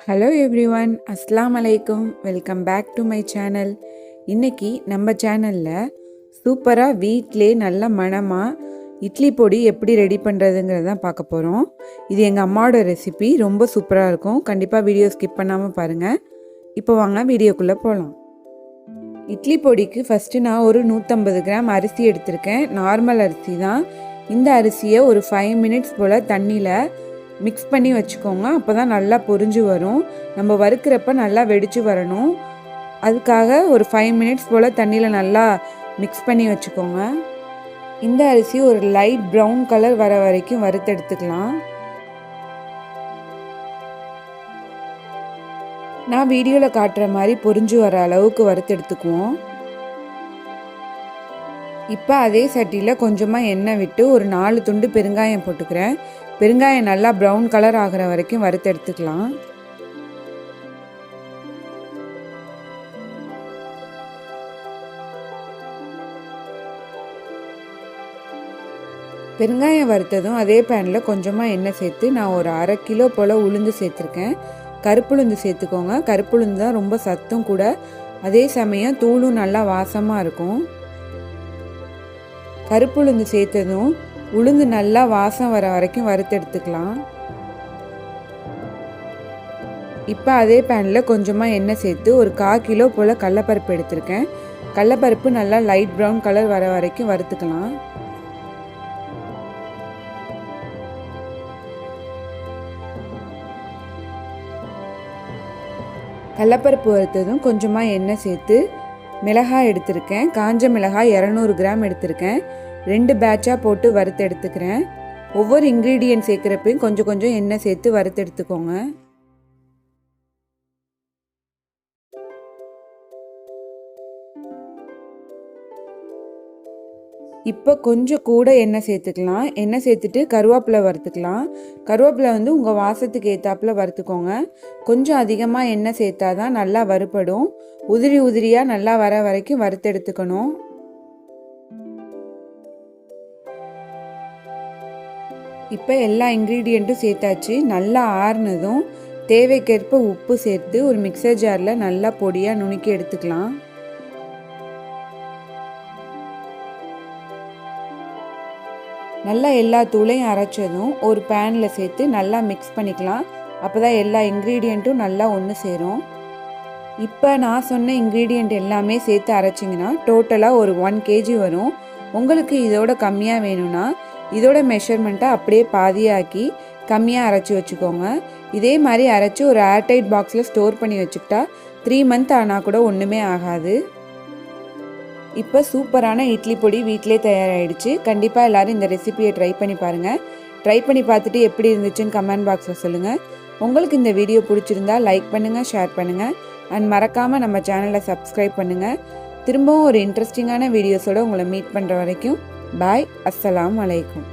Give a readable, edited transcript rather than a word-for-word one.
Hello everyone, அஸ்ஸலாமு அலைக்கும். Welcome back to my channel. இன்றைக்கி நம்ம சேனலில் சூப்பராக வீட்டிலே நல்ல மணமாக இட்லி பொடி எப்படி ரெடி பண்ணுறதுங்கிறது தான் பார்க்க போகிறோம். இது எங்கள் அம்மாவோட ரெசிபி, ரொம்ப சூப்பராக இருக்கும். கண்டிப்பாக வீடியோ ஸ்கிப் பண்ணாமல் பாருங்கள். இப்போ வாங்க வீடியோக்குள்ளே போகலாம். இட்லி பொடிக்கு ஃபஸ்ட்டு நான் ஒரு 150 கிராம் அரிசி எடுத்திருக்கேன். நார்மல் அரிசி தான். இந்த அரிசியை ஒரு 5 மினிட்ஸ் போல் தண்ணியில் மிக்ஸ் பண்ணி வச்சுக்கோங்க. அப்போ தான் நல்லா பொரிஞ்சு வரும். நம்ம வறுக்கிறப்ப நல்லா வெடித்து வரணும். அதுக்காக ஒரு 5 மினிட்ஸ் போல் தண்ணியில் நல்லா மிக்ஸ் பண்ணி வச்சுக்கோங்க. இந்த அரிசி ஒரு லைட் ப்ரௌன் கலர் வர வரைக்கும் வறுத்தெடுத்துக்கலாம். நான் வீடியோவில் காட்டுற மாதிரி பொரிஞ்சு வர அளவுக்கு வறுத்தெடுத்துக்குவோம். இப்போ அதே சட்டியில் கொஞ்சமாக எண்ணெய் விட்டு ஒரு 4 துண்டு பெருங்காயம் போட்டுக்கிறேன். பெருங்காயம் நல்லா ப்ரௌன் கலர் ஆகிற வரைக்கும் வறுத்தெடுத்துக்கலாம். பெருங்காயம் வறுத்ததும் அதே பேனில் கொஞ்சமாக எண்ணெய் சேர்த்து நான் ஒரு 1/2 கிலோ போல் உளுந்து சேர்த்துருக்கேன். கருப்புளுந்து சேர்த்துக்கோங்க. கருப்புளுந்து தான் ரொம்ப சத்தும் கூட, அதே சமயம் தூளும் நல்லா வாசமாக இருக்கும். கருப்புளுந்து சேர்த்ததும் உளுந்து நல்லா வாசம் வர வரைக்கும் வறுத்தெடுத்துக்கலாம். இப்போ அதே பேனில் கொஞ்சமாக எண்ணெய் சேர்த்து ஒரு 1/4 கிலோ போல் கடலப்பருப்பு எடுத்திருக்கேன். கடலப்பருப்பு நல்லா லைட் ப்ரௌன் கலர் வர வரைக்கும் வறுத்துக்கலாம். கடலப்பருப்பு வறுத்ததும் கொஞ்சமாக எண்ணெய் சேர்த்து மிளகாய் எடுத்திருக்கேன். காஞ்ச மிளகாய் 200 கிராம் எடுத்திருக்கேன். 2 பேட்சாக போட்டு வறுத்து எடுத்துக்கிறேன். ஒவ்வொரு இன்க்ரீடியன்ட் சேர்க்குறப்பையும் கொஞ்சம் கொஞ்சம் எண்ணெய் சேர்த்து வறுத்து எடுத்துக்கோங்க. இப்போ கொஞ்சம் கூட எண்ணெய் சேர்த்துக்கலாம். எண்ணெய் சேர்த்துட்டு கருவேப்பிலை வறுத்துக்கலாம். கருவேப்பிலை வந்து உங்கள் வாசத்துக்கு ஏற்றாப்பில் வறுத்துக்கோங்க. கொஞ்சம் அதிகமாக எண்ணெய் சேர்த்தா தான் நல்லா வறுபடும். உதிரி உதிரியாக நல்லா வர வரைக்கும் வறுத்து எடுத்துக்கணும். இப்போ எல்லா இன்க்ரீடியண்ட்டும் சேர்த்தாச்சு. நல்லா ஆறுனதும் தேவைக்கேற்ப உப்பு சேர்த்து ஒரு மிக்சர் ஜாரில் நல்லா பொடியாக நுணுக்கி எடுத்துக்கலாம். நல்லா எல்லா தூளையும் அரைச்சதும் ஒரு பேனில் சேர்த்து நல்லா மிக்ஸ் பண்ணிக்கலாம். அப்போ தான் எல்லா இன்க்ரீடியண்ட்டும் நல்லா ஒன்று சேரும். இப்போ நான் சொன்ன இன்க்ரீடியண்ட் எல்லாமே சேர்த்து அரைச்சிங்கன்னா டோட்டலாக ஒரு 1 kg வரும். உங்களுக்கு இதோட கம்மியாக வேணும்னா இதோட மெஷர்மெண்ட்டை அப்படியே பாதியாக்கி கம்மியாக அரைச்சி வச்சுக்கோங்க. இதே மாதிரி அரைச்சி ஒரு ஏர்டைட் பாக்ஸில் ஸ்டோர் பண்ணி வச்சுக்கிட்டா 3 மந்த் ஆனால் கூட ஒன்றுமே ஆகாது. இப்போ சூப்பரான இட்லி பொடி வீட்டிலே தயாராகிடுச்சு. கண்டிப்பாக எல்லோரும் இந்த ரெசிபியை ட்ரை பண்ணி பாருங்கள். ட்ரை பண்ணி பார்த்துட்டு எப்படி இருந்துச்சுன்னு கமெண்ட் பாக்ஸில் சொல்லுங்கள். உங்களுக்கு இந்த வீடியோ பிடிச்சிருந்தா லைக் பண்ணுங்கள், ஷேர் பண்ணுங்கள் அண்ட் மறக்காமல் நம்ம சேனலை சப்ஸ்கிரைப் பண்ணுங்கள். திரும்பவும் ஒரு இன்ட்ரெஸ்டிங்கான வீடியோஸோடு உங்களை மீட் பண்ணுற வரைக்கும் பாய். அஸ்ஸலாமு அலைக்கும்.